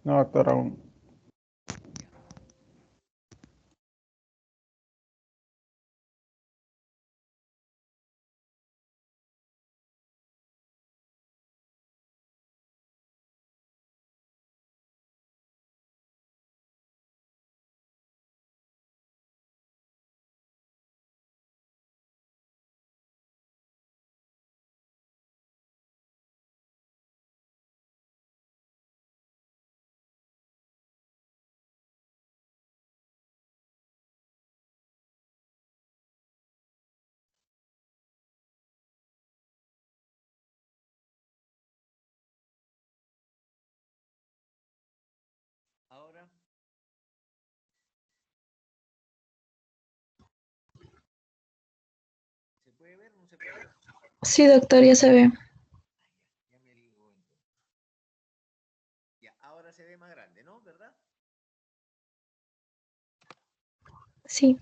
No, doctor, aún. Ya. Ahora, ¿se puede ver o no se puede ver? Sí, doctor, ya se ve. Ya me digo entonces. Ya, ahora se ve más grande, ¿no? ¿Verdad? Sí.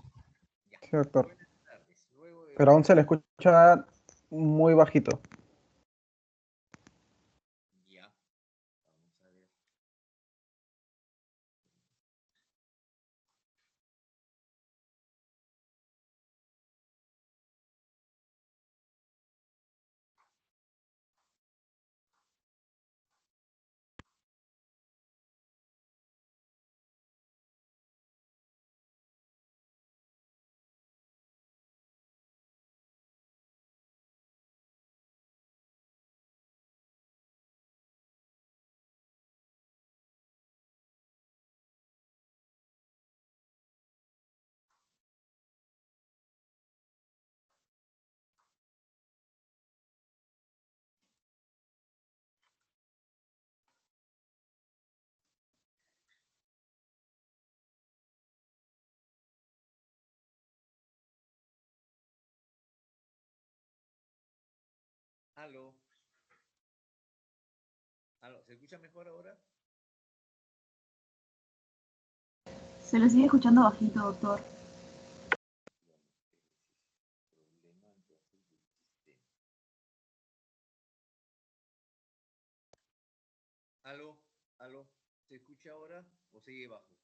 Ya. Sí, doctor. Buenas tardes. Luego de Pero aún se le revisar. escucha muy bajito. Ya. Vamos a ver. Aló. Aló. ¿Se escucha mejor ahora? Se le sigue escuchando bajito, doctor. Problema entonces del sistema. Aló. Aló. ¿Se escucha ahora o sigue bajo?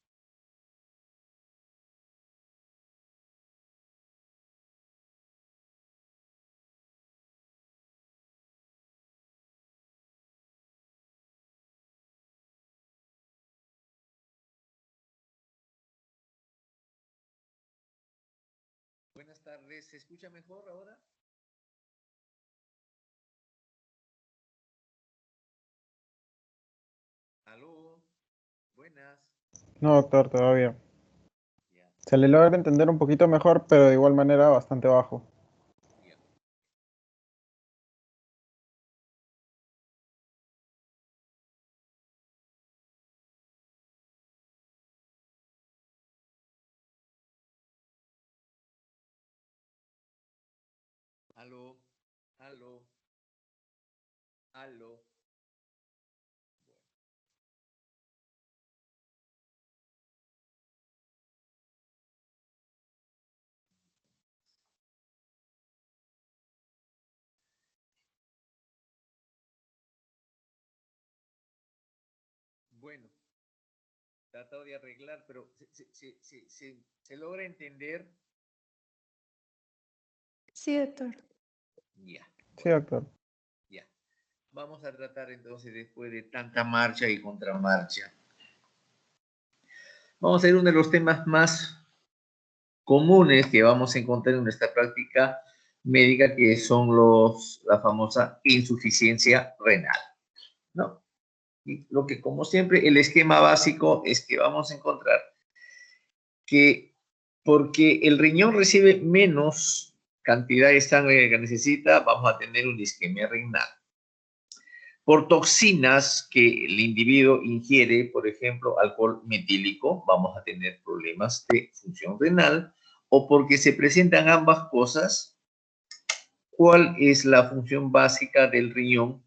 Buenas tardes. ¿Se escucha mejor ahora? Aló. Buenas. No, doctor, todavía. Ya. Se le logra entender un poquito mejor, pero de igual manera bastante bajo. Ya. Aló. Aló. Aló. Bueno, tratado de arreglar, pero se logra entender. Sí, doctor. Ya, Sí, bueno, doctor. ya. Vamos a tratar entonces después de tanta marcha y contramarcha. Vamos a ir a uno de los temas más comunes que vamos a encontrar en nuestra práctica médica, que son la famosa insuficiencia renal, ¿no? Y lo que, como siempre, el esquema básico es que vamos a encontrar que porque el riñón recibe menos cantidad de sangre que necesita, vamos a tener una isquemia renal. Por toxinas que el individuo ingiere, por ejemplo, alcohol metílico, vamos a tener problemas de función renal, o porque se presentan ambas cosas. ¿Cuál es la función básica del riñón?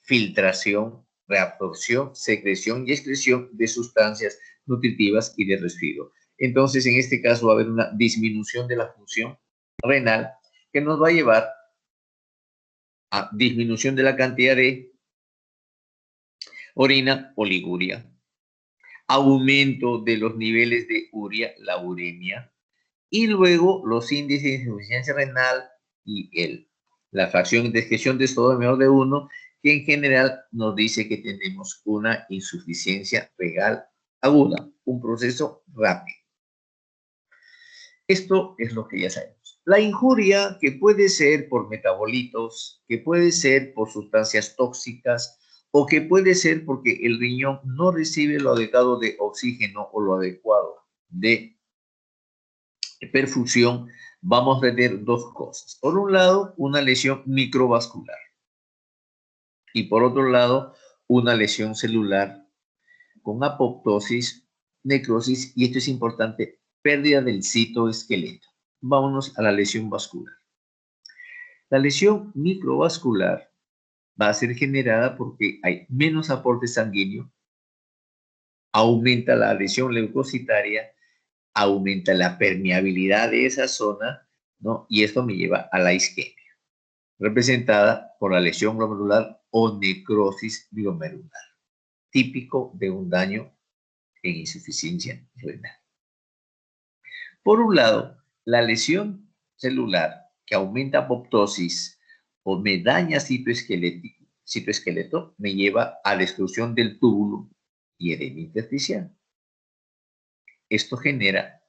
Filtración, reabsorción, secreción y excreción de sustancias nutritivas y de resfriado. Entonces, en este caso va a haber una disminución de la función renal que nos va a llevar a disminución de la cantidad de orina, oliguria, aumento de los niveles de urea, la uremia, y luego los índices de insuficiencia renal y la fracción de excreción de sodio menor de 1, que en general nos dice que tenemos una insuficiencia renal aguda, un proceso rápido. Esto es lo que ya sabemos. La injuria, que puede ser por metabolitos, que puede ser por sustancias tóxicas, o que puede ser porque el riñón no recibe lo adecuado de oxígeno o lo adecuado de perfusión, vamos a tener dos cosas. Por un lado, una lesión microvascular. Y por otro lado, una lesión celular con apoptosis, necrosis, y esto es importante, pérdida del citoesqueleto. Vámonos a la lesión vascular. La lesión microvascular va a ser generada porque hay menos aporte sanguíneo, aumenta la lesión leucocitaria, aumenta la permeabilidad de esa zona, ¿no? Y esto me lleva a la isquemia, representada por la lesión glomerular o necrosis glomerular, típico de un daño en insuficiencia renal. Por un lado, la lesión celular que aumenta apoptosis o me daña citoesqueleto, me lleva a destrucción del túbulo y edema intersticial. Esto genera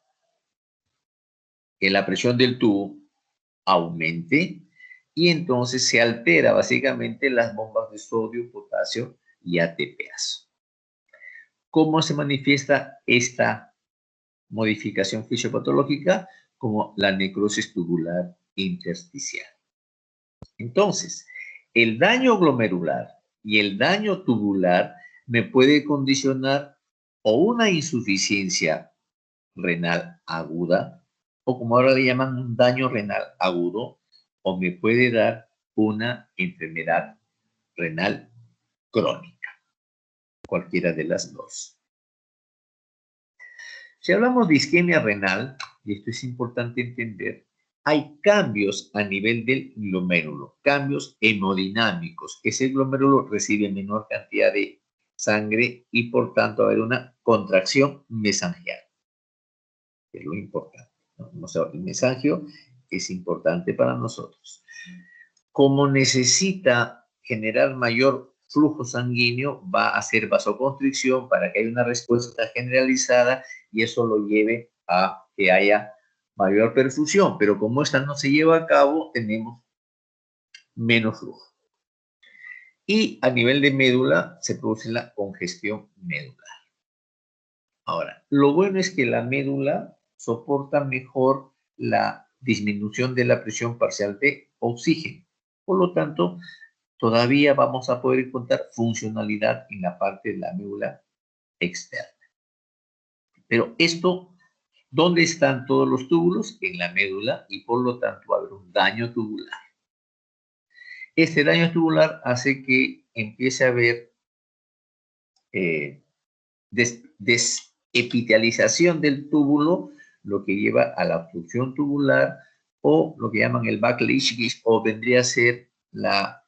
que la presión del tubo aumente y entonces se altera básicamente las bombas de sodio, potasio y ATPase. ¿Cómo se manifiesta esta modificación fisiopatológica? Como la necrosis tubular intersticial. Entonces, el daño glomerular y el daño tubular me puede condicionar o una insuficiencia renal aguda, o como ahora le llaman un daño renal agudo, o me puede dar una enfermedad renal crónica, cualquiera de las dos. Si hablamos de isquemia renal, y esto es importante entender, hay cambios a nivel del glomérulo, cambios hemodinámicos. Ese glomérulo recibe menor cantidad de sangre y por tanto va a haber una contracción mesangial, que es lo importante, ¿no? O sea, el mesangio es importante para nosotros. Como necesita generar mayor flujo sanguíneo, va a hacer vasoconstricción para que haya una respuesta generalizada y eso lo lleve a que haya mayor perfusión. Pero como esta no se lleva a cabo, tenemos menos flujo. Y a nivel de médula se produce la congestión medular. Ahora, lo bueno es que la médula soporta mejor la disminución de la presión parcial de oxígeno. Por lo tanto, todavía vamos a poder encontrar funcionalidad en la parte de la médula externa. Pero esto, ¿dónde están todos los túbulos? En la médula, y por lo tanto va a haber un daño tubular. Este daño tubular hace que empiece a haber desepitelización del túbulo, lo que lleva a la obstrucción tubular o lo que llaman el backlash, o vendría a ser la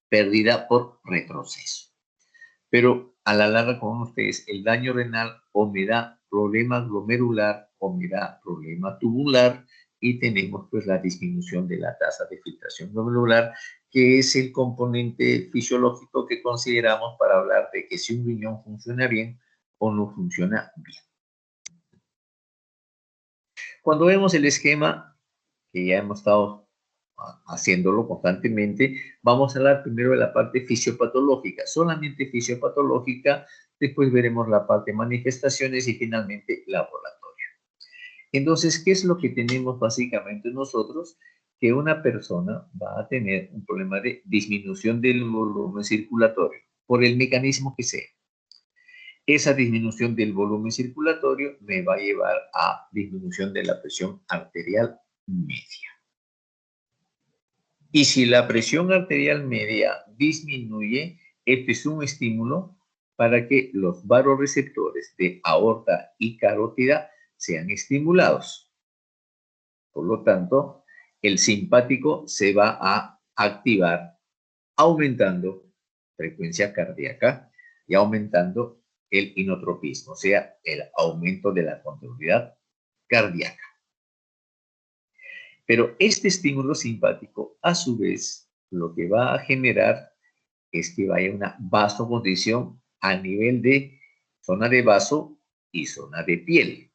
pérdida por retroceso. Pero a la larga, como ustedes, el daño renal o me da problema glomerular o me da problema tubular y tenemos pues la disminución de la tasa de filtración glomerular, que es el componente fisiológico que consideramos para hablar de que si un riñón funciona bien o no funciona bien. Cuando vemos el esquema, que ya hemos estado haciéndolo constantemente, vamos a hablar primero de la parte fisiopatológica, solamente fisiopatológica, después veremos la parte manifestaciones y finalmente laboratorio. Entonces, ¿qué es lo que tenemos básicamente nosotros? Que una persona va a tener un problema de disminución del volumen circulatorio, por el mecanismo que sea. Esa disminución del volumen circulatorio me va a llevar a disminución de la presión arterial media. Y si la presión arterial media disminuye, este es un estímulo para que los vasoreceptores de aorta y carótida sean estimulados. Por lo tanto, el simpático se va a activar aumentando frecuencia cardíaca y aumentando el inotropismo, o sea, el aumento de la contractilidad cardíaca. Pero este estímulo simpático, a su vez, lo que va a generar es que vaya una vasoconstricción a nivel de zona de vaso y zona de piel,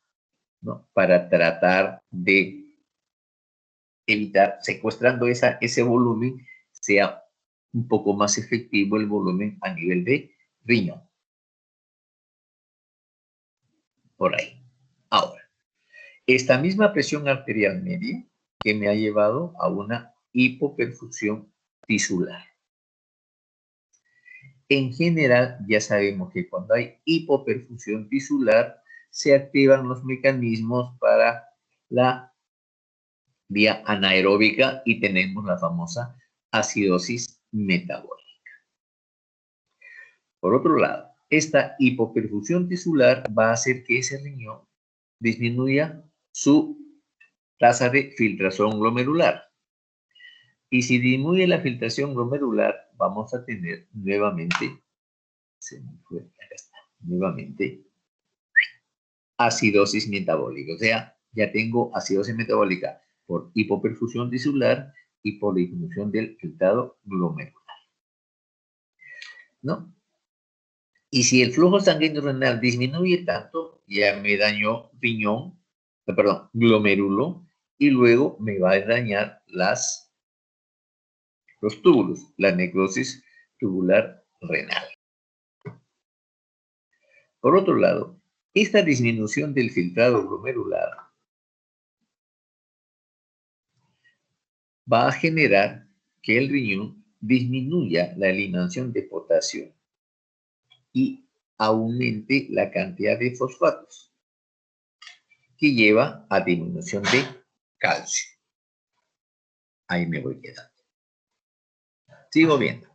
¿no? Para tratar de evitar, secuestrando ese volumen, sea un poco más efectivo el volumen a nivel de riñón. Por ahí. Ahora, esta misma presión arterial media que me ha llevado a una hipoperfusión tisular. En general, ya sabemos que cuando hay hipoperfusión tisular, se activan los mecanismos para la vía anaeróbica y tenemos la famosa acidosis metabólica. Por otro lado, esta hipoperfusión tisular va a hacer que ese riñón disminuya su tasa de filtración glomerular. Y si disminuye la filtración glomerular, vamos a tener nuevamente, nuevamente, acidosis metabólica. O sea, ya tengo acidosis metabólica por hipoperfusión tisular y por disminución del filtrado glomerular, ¿no? Y si el flujo sanguíneo renal disminuye tanto, ya me dañó riñón, perdón, glomérulo, y luego me va a dañar los túbulos, la necrosis tubular renal. Por otro lado, esta disminución del filtrado glomerular va a generar que el riñón disminuya la eliminación de potasio y aumente la cantidad de fosfatos, que lleva a disminución de calcio. Ahí me voy quedando. Sigo viendo.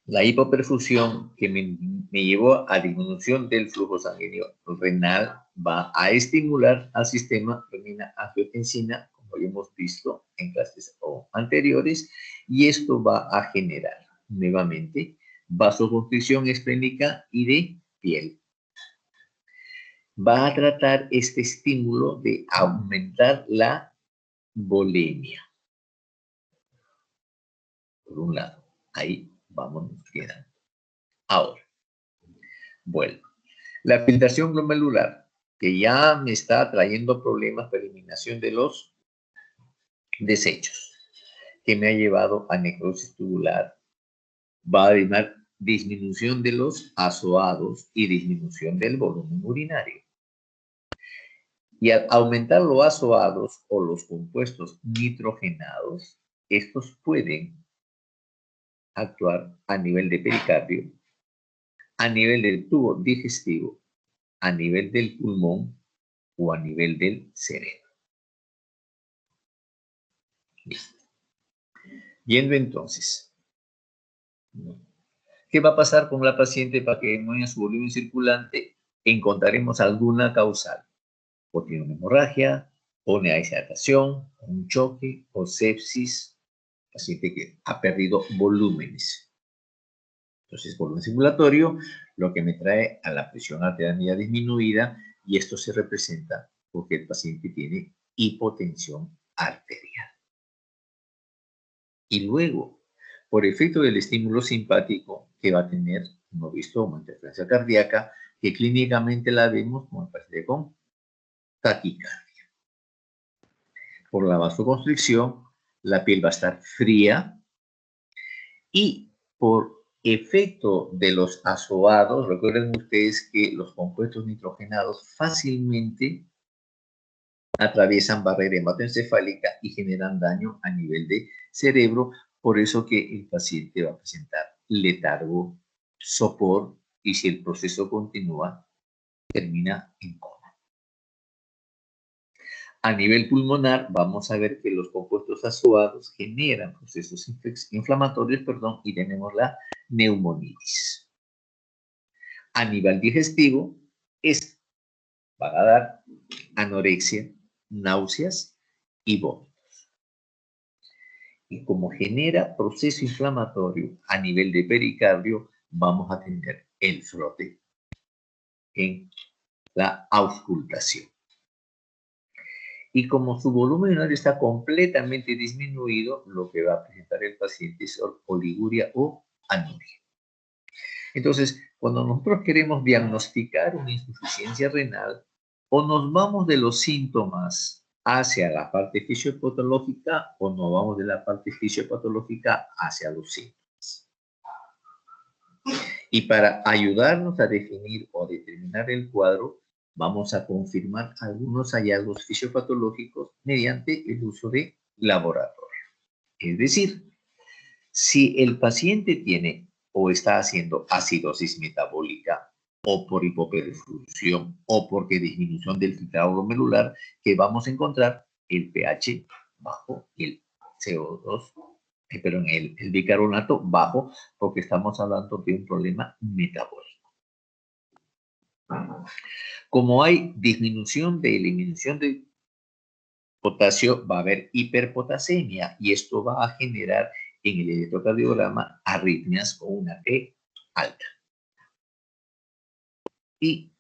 La hipoperfusión que me llevó a disminución del flujo sanguíneo renal va a estimular al sistema renina-angiotensina, como ya hemos visto en clases anteriores, y esto va a generar nuevamente vasoconstricción esplénica y de piel. Va a tratar este estímulo de aumentar la volemia. Por un lado, ahí vamos quedando. Ahora, vuelvo. La filtración glomerular, que ya me está trayendo problemas de eliminación de los desechos, que me ha llevado a necrosis tubular, va a dar disminución de los azoados y disminución del volumen urinario. Y al aumentar los azoados o los compuestos nitrogenados, estos pueden actuar a nivel de pericardio, a nivel del tubo digestivo, a nivel del pulmón o a nivel del cerebro. Listo. Yendo entonces, ¿qué va a pasar con la paciente para que disminuya su volumen circulante? Encontraremos alguna causal. O tiene una hemorragia, o una deshidratación, un choque, o sepsis, paciente que ha perdido volúmenes. Entonces, volumen circulatorio, lo que me trae a la presión arterial disminuida, y esto se representa porque el paciente tiene hipotensión arterial. Y luego, por efecto del estímulo simpático que va a tener, hemos visto una interferencia cardíaca, que clínicamente la vemos como el paciente con taquicardia. Por la vasoconstricción, la piel va a estar fría y por efecto de los azoados, recuerden ustedes que los compuestos nitrogenados fácilmente atraviesan barrera hematoencefálica y generan daño a nivel de cerebro, por eso que el paciente va a presentar letargo, sopor y si el proceso continúa, termina en coma. A nivel pulmonar, vamos a ver que los compuestos azoados generan procesos inflamatorios, y tenemos la neumonitis. A nivel digestivo, va a dar anorexia, náuseas y vómitos. Y como genera proceso inflamatorio a nivel de pericardio, vamos a tener el frote en la auscultación. Y como su volumen urinario está completamente disminuido, lo que va a presentar el paciente es oliguria o anuria. Entonces, cuando nosotros queremos diagnosticar una insuficiencia renal, o nos vamos de los síntomas hacia la parte fisiopatológica, o nos vamos de la parte fisiopatológica hacia los síntomas. Y para ayudarnos a definir o determinar el cuadro, vamos a confirmar algunos hallazgos fisiopatológicos mediante el uso de laboratorio. Es decir, si el paciente tiene o está haciendo acidosis metabólica o por hipoperfusión o porque disminución del filtrado glomerular, que vamos a encontrar el pH bajo y el CO2, perdón, el bicarbonato bajo, porque estamos hablando de un problema metabólico. Como hay disminución de eliminación de potasio, va a haber hiperpotasemia y esto va a generar en el electrocardiograma arritmias o una T alta. Y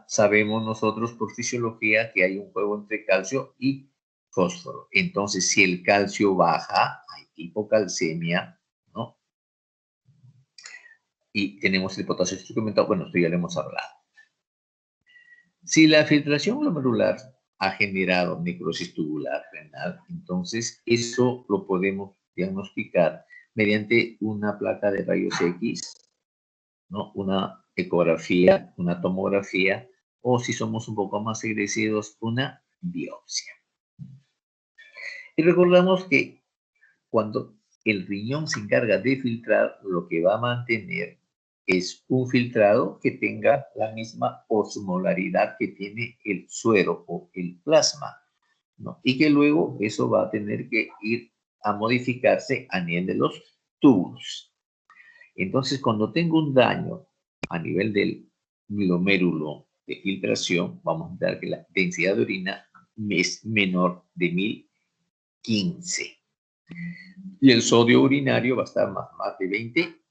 sabemos nosotros por fisiología que hay un juego entre calcio y fósforo. Entonces, si el calcio baja, hay hipocalcemia, ¿no? Y tenemos el potasio instrumentado, bueno, esto ya lo hemos hablado. Si la filtración glomerular ha generado necrosis tubular renal, entonces eso lo podemos diagnosticar mediante una placa de rayos X, ¿no? Una ecografía, una tomografía, o si somos un poco más agresivos, una biopsia. Y recordamos que cuando el riñón se encarga de filtrar, lo que va a mantener es un filtrado que tenga la misma osmolaridad que tiene el suero o el plasma, ¿no? Y que luego eso va a tener que ir a modificarse a nivel de los túbulos. Entonces, cuando tengo un daño a nivel del glomérulo de filtración, vamos a ver que la densidad de orina es menor de 1015. Y el sodio urinario va a estar más de 20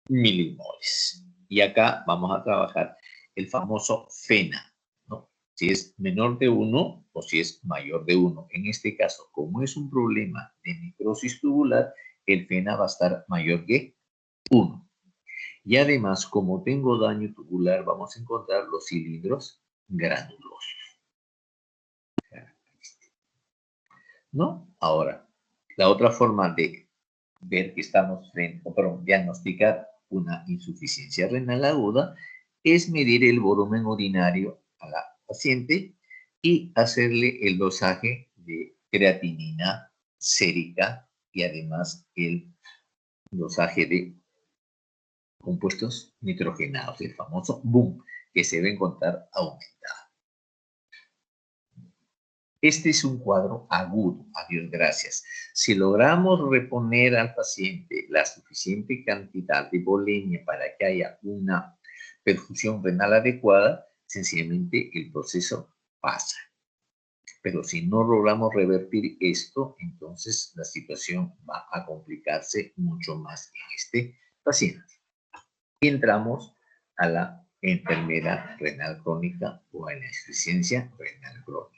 milimoles. Y acá vamos a trabajar el famoso FENA, ¿no? Si es menor de 1 o si es mayor de 1. En este caso, como es un problema de necrosis tubular, el FENA va a estar mayor que 1. Y además, como tengo daño tubular, vamos a encontrar los cilindros granulosos, ¿no? Ahora, la otra forma de ver que estamos diagnosticar una insuficiencia renal aguda es medir el volumen urinario a la paciente y hacerle el dosaje de creatinina sérica y además el dosaje de compuestos nitrogenados, el famoso BUM, que se debe encontrar aumentado. Este es un cuadro agudo, a Dios gracias. Si logramos reponer al paciente la suficiente cantidad de volemia para que haya una perfusión renal adecuada, sencillamente el proceso pasa. Pero si no logramos revertir esto, entonces la situación va a complicarse mucho más en este paciente. Y entramos a la enfermedad renal crónica o a la insuficiencia renal crónica.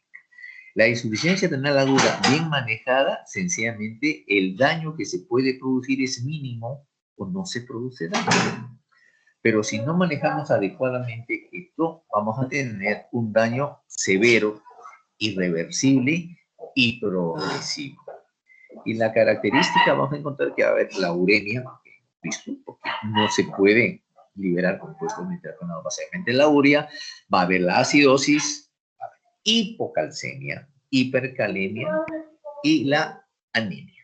La insuficiencia renal aguda bien manejada, sencillamente el daño que se puede producir es mínimo o no se produce daño. Pero si no manejamos adecuadamente esto, vamos a tener un daño severo, irreversible y progresivo. Y la característica vamos a encontrar que va a haber la uremia, porque no se puede liberar compuestos nitrogenados básicamente en la urea, va a haber la acidosis, va a haber hipocalcemia, hipercalemia y la anemia.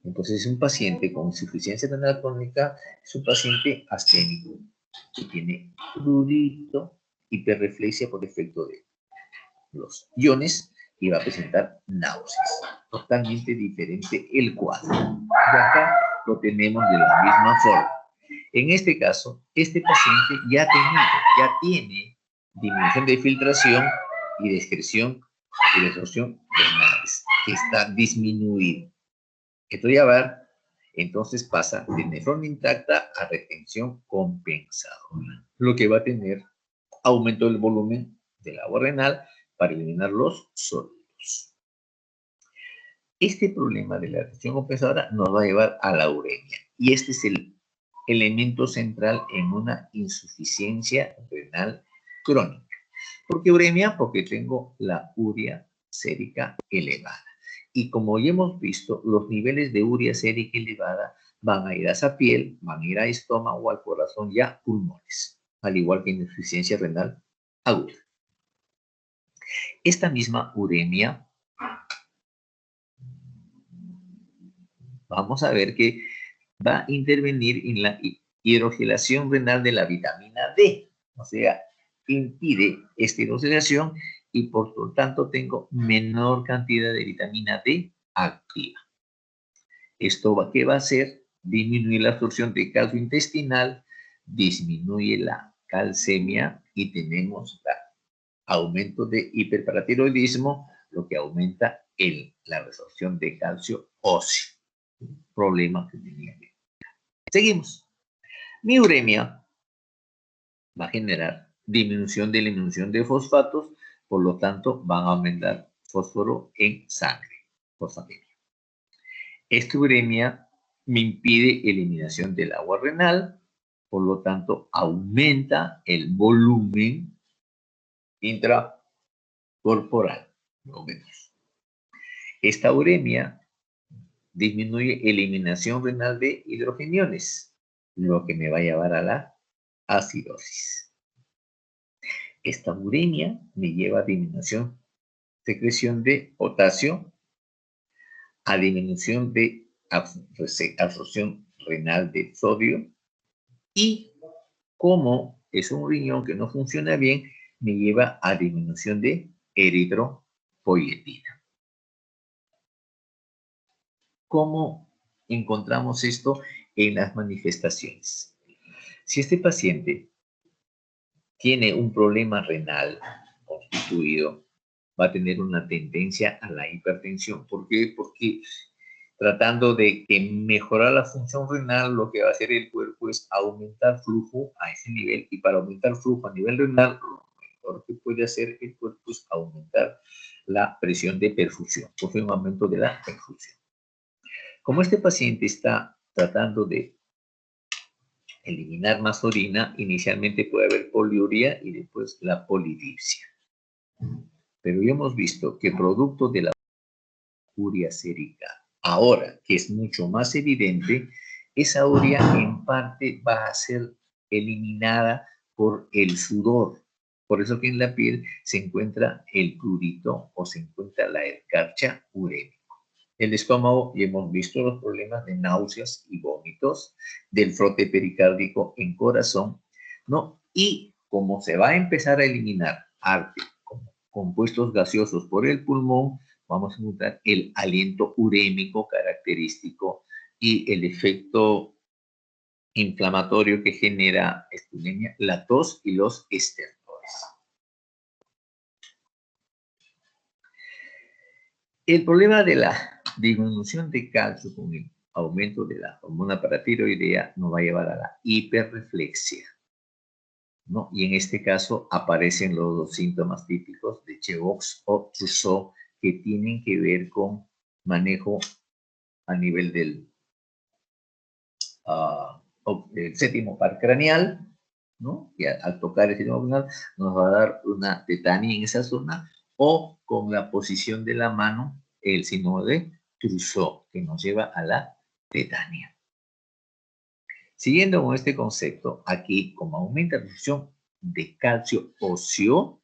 Entonces, un paciente con insuficiencia renal crónica es un paciente asténico que tiene prurito, hiperreflexia por efecto de los iones y va a presentar náuseas. Totalmente diferente el cuadro. Y acá lo tenemos de la misma forma. En este caso, este paciente ya tiene disminución de filtración y de excreción y de absorción renales, que está disminuido. Esto ya va a ver Entonces pasa de nefrona intacta a retención compensadora, lo que va a tener aumento del volumen del agua renal para eliminar los sólidos. Este problema de la retención compensadora nos va a llevar a la uremia, y este es el elemento central en una insuficiencia renal crónica. ¿Por qué uremia? Porque tengo la urea sérica elevada. Y como ya hemos visto, los niveles de urea sérica elevada van a ir a esa piel, van a ir al estómago, al corazón y a pulmones, al igual que en insuficiencia renal aguda. Esta misma uremia, vamos a ver que va a intervenir en la hidroxilación renal de la vitamina D, o sea, impide esta hidroxilación y por lo tanto tengo menor cantidad de vitamina D activa. Esto ¿qué va a hacer? Disminuir la absorción de calcio intestinal, disminuye la calcemia y tenemos aumento de hiperparatiroidismo, lo que aumenta la resorción de calcio óseo. Problema que tenía. Seguimos. Mi uremia va a generar disminución de eliminación de fosfatos, por lo tanto van a aumentar fósforo en sangre, fosfatemia. Esta uremia me impide eliminación del agua renal, por lo tanto aumenta el volumen intracorporal. Esta uremia disminuye eliminación renal de hidrogeniones, lo que me va a llevar a la acidosis. Esta uremia me lleva a disminución, secreción de potasio, a disminución de absorción renal de sodio, y como es un riñón que no funciona bien, me lleva a disminución de eritropoyetina. ¿Cómo encontramos esto en las manifestaciones? Si este paciente tiene un problema renal constituido, va a tener una tendencia a la hipertensión. ¿Por qué? Porque tratando de mejorar la función renal, lo que va a hacer el cuerpo es aumentar flujo a ese nivel, y para aumentar flujo a nivel renal, lo mejor que puede hacer el cuerpo es aumentar la presión de perfusión, o sea, un aumento de la perfusión. Como este paciente está tratando de eliminar más orina, inicialmente puede haber poliuria y después la polidipsia. Pero ya hemos visto que producto de la urea sérica, ahora que es mucho más evidente, esa urea en parte va a ser eliminada por el sudor. Por eso que en la piel se encuentra el prurito o se encuentra la escarcha urémica. El estómago, y hemos visto los problemas de náuseas y vómitos, del frote pericárdico en corazón, ¿no? Y como se va a empezar a eliminar arte como compuestos gaseosos por el pulmón, vamos a encontrar el aliento urémico característico y el efecto inflamatorio que genera esta uremia, la tos y los estertores. El problema de la disminución de calcio con el aumento de la hormona paratiroidea nos va a llevar a la hiperreflexia, ¿no? Y en este caso aparecen los dos síntomas típicos de Chebox o Trousseau, que tienen que ver con manejo a nivel del el séptimo par craneal, ¿no? Y al tocar el séptimo craneal nos va a dar una tetania en esa zona, o con la posición de la mano, el síndrome de Trousseau, que nos lleva a la tetania. Siguiendo con este concepto, aquí, como aumenta la absorción de calcio óseo,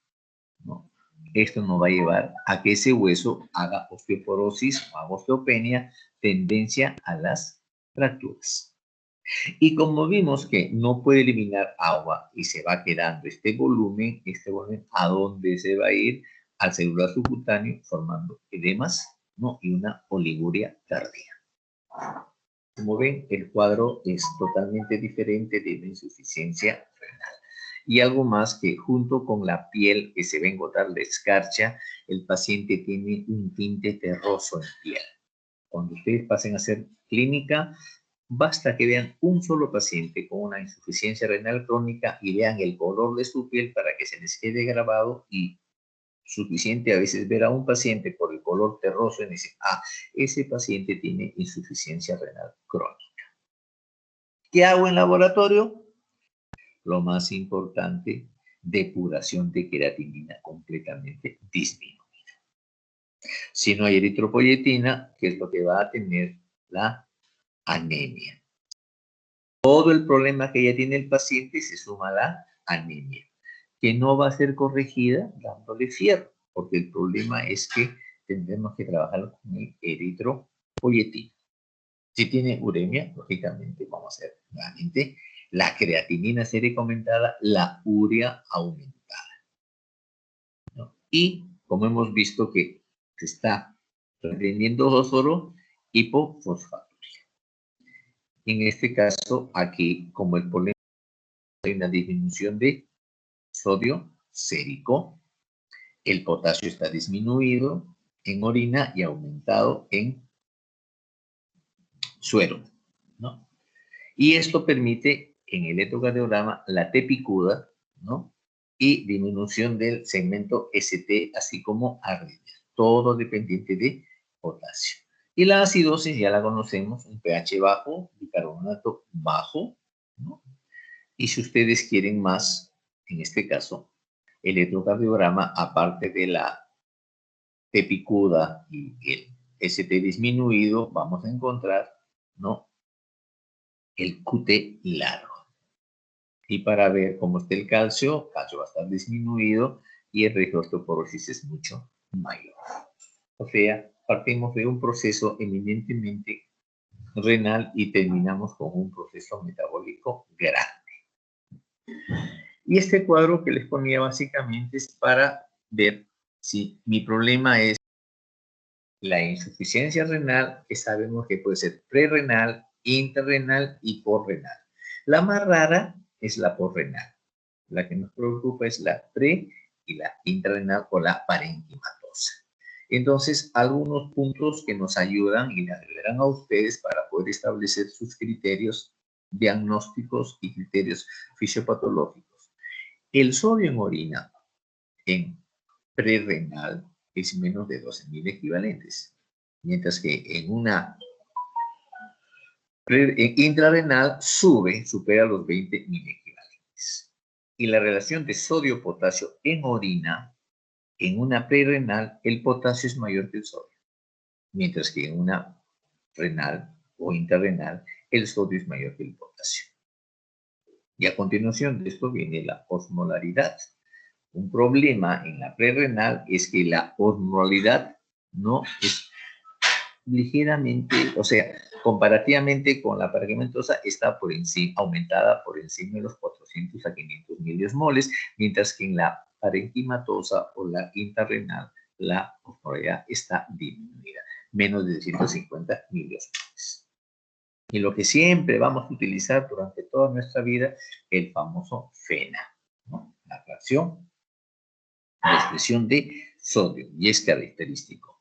¿no? Esto nos va a llevar a que ese hueso haga osteoporosis o haga osteopenia, tendencia a las fracturas. Y como vimos que no puede eliminar agua y se va quedando este volumen, ¿a dónde se va a ir? Al celular subcutáneo, formando edemas, ¿no? Y una oliguria tardía. Como ven, el cuadro es totalmente diferente de una insuficiencia renal. Y algo más, que junto con la piel que se va a encontrar de escarcha, el paciente tiene un tinte terroso en piel. Cuando ustedes pasen a hacer clínica, basta que vean un solo paciente con una insuficiencia renal crónica y vean el color de su piel para que se les quede grabado, y suficiente a veces ver a un paciente por el color terroso y decir, ah, ese paciente tiene insuficiencia renal crónica. ¿Qué hago en laboratorio? Lo más importante, depuración de creatinina completamente disminuida. Si no hay eritropoyetina, ¿qué es lo que va a tener? La anemia. Todo el problema que ya tiene el paciente se suma a la anemia, que no va a ser corregida dándole fierro, porque el problema es que tendremos que trabajar con el eritropoyetina. Si tiene uremia, lógicamente vamos a hacer nuevamente la creatinina ser comentada, la urea aumentada, ¿no? Y como hemos visto que se está reteniendo fósforo, hipofosfaturia. En este caso, aquí, como el problema, hay una disminución de sodio sérico, el potasio está disminuido en orina y aumentado en suero, ¿no? Y esto permite en el electrocardiograma la T picuda, ¿no? Y disminución del segmento ST, así como arritmias, todo dependiente de potasio. Y la acidosis ya la conocemos, un pH bajo, bicarbonato bajo, ¿no? Y si ustedes quieren más, en este caso, el electrocardiograma, aparte de la T picuda y el ST disminuido, vamos a encontrar, ¿no?, el QT largo. Y para ver cómo está el calcio va a estar disminuido y el riesgo de osteoporosis es mucho mayor. O sea, partimos de un proceso eminentemente renal y terminamos con un proceso metabólico grande. Y este cuadro que les ponía básicamente es para ver si mi problema es la insuficiencia renal, que sabemos que puede ser prerrenal, intrarrenal y porrenal. La más rara es la porrenal. La que nos preocupa es la pre y la intrarrenal o la parenquimatosa. Entonces, algunos puntos que nos ayudan y les ayudarán a ustedes para poder establecer sus criterios diagnósticos y criterios fisiopatológicos. El sodio en orina en prerrenal es menos de 12.000 equivalentes, mientras que en una intrarrenal supera los 20.000 equivalentes. Y la relación de sodio-potasio en orina, en una prerrenal, el potasio es mayor que el sodio, mientras que en una renal o intrarrenal, el sodio es mayor que el potasio. Y a continuación de esto viene la osmolaridad. Un problema en la prerrenal es que la osmolaridad no es ligeramente, o sea, comparativamente con la parenquimatosa, está por encima, aumentada por encima de los 400 a 500 miliosmoles, mientras que en la parenquimatosa o la intrarrenal, la osmolaridad está disminuida, menos de 150 miliosmoles. Y lo que siempre vamos a utilizar durante toda nuestra vida, el famoso FENA, ¿no? La fracción de expresión de sodio, y es característico.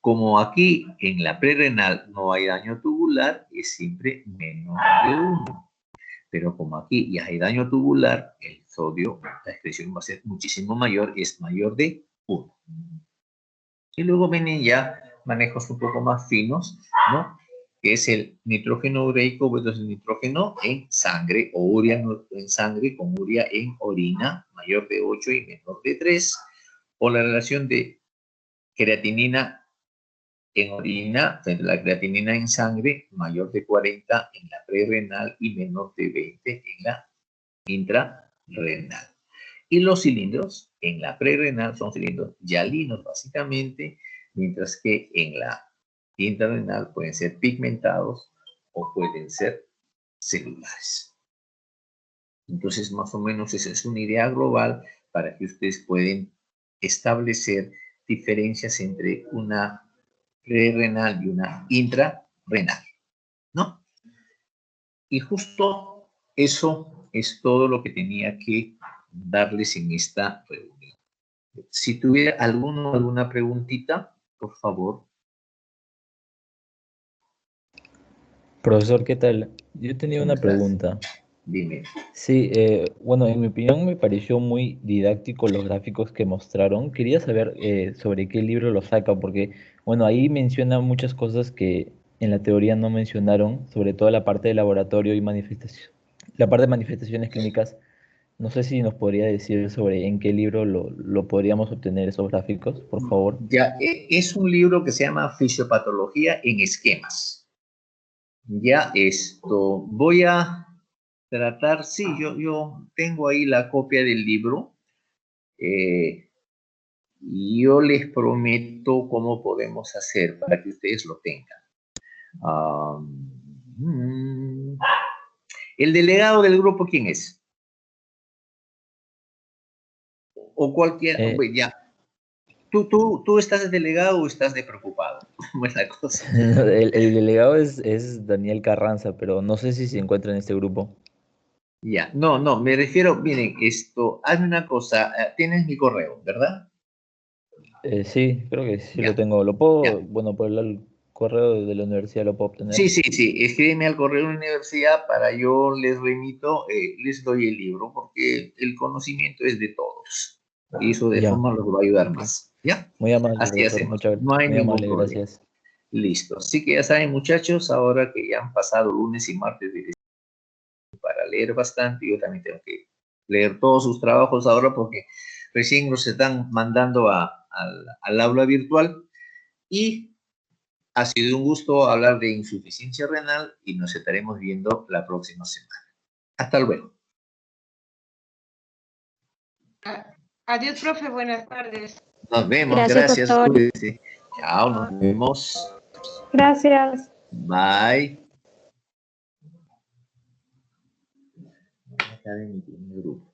Como aquí en la prerrenal no hay daño tubular, es siempre menos de 1. Pero como aquí ya hay daño tubular, el sodio, la expresión va a ser muchísimo mayor, es mayor de 1. Y luego vienen ya manejos un poco más finos, ¿no?, que es el nitrógeno ureico versus el nitrógeno en sangre, o urea en sangre con urea en orina, mayor de 8 y menor de 3, o la relación de creatinina en orina frente a la creatinina en sangre, mayor de 40 en la prerrenal y menor de 20 en la intrarrenal. Y los cilindros en la prerrenal son cilindros hialinos básicamente, mientras que en la intrarrenal pueden ser pigmentados o pueden ser celulares. Entonces, más o menos esa es una idea global para que ustedes puedan establecer diferencias entre una prerrenal y una intrarrenal, ¿no? Y justo eso es todo lo que tenía que darles en esta reunión. Si tuviera alguna preguntita, por favor. Profesor, ¿qué tal? Yo tenía ¿Cómo una estás? pregunta. Dime. Sí, bueno, en mi opinión me pareció muy didáctico los gráficos que mostraron. Quería saber sobre qué libro lo saca, porque, bueno, ahí menciona muchas cosas que en la teoría no mencionaron, sobre todo la parte de laboratorio y manifestación, la parte de manifestaciones clínicas. No sé si nos podría decir sobre en qué libro lo podríamos obtener esos gráficos, por favor. Ya, es un libro que se llama Fisiopatología en esquemas. Ya esto, voy a tratar, sí, yo tengo ahí la copia del libro. Y yo les prometo cómo podemos hacer para que ustedes lo tengan. Ah, mm, ¿El delegado del grupo quién es? O cualquier, Eh, bueno, ya. ¿Tú estás de delegado o estás de preocupado? Buena cosa. el delegado es Daniel Carranza, pero no sé si se encuentra en este grupo. Ya, no, me refiero, miren, esto, hazme una cosa, tienes mi correo, ¿verdad? Sí, creo que sí lo Ya, tengo. Lo puedo, ya. bueno, por el correo de la universidad lo puedo obtener. Sí, escríbeme al correo de la universidad para yo les remito, les doy el libro, porque el conocimiento es de todos. Y eso de Ya, forma los va a ayudar ok. más. ¿Ya? Muy amable, Así doctor. hacemos. No hay Muy ningún amable, problema. gracias. Listo. Así que ya saben, muchachos, ahora que ya han pasado lunes y martes para leer bastante, yo también tengo que leer todos sus trabajos ahora porque recién nos están mandando al aula virtual. Y ha sido un gusto hablar de insuficiencia renal y nos estaremos viendo la próxima semana. Hasta luego. Adiós, profe, buenas tardes. Nos vemos. Gracias, Gracias. doctor. Cuídense. Chao, nos vemos. Gracias. Bye. Acá de mi grupo.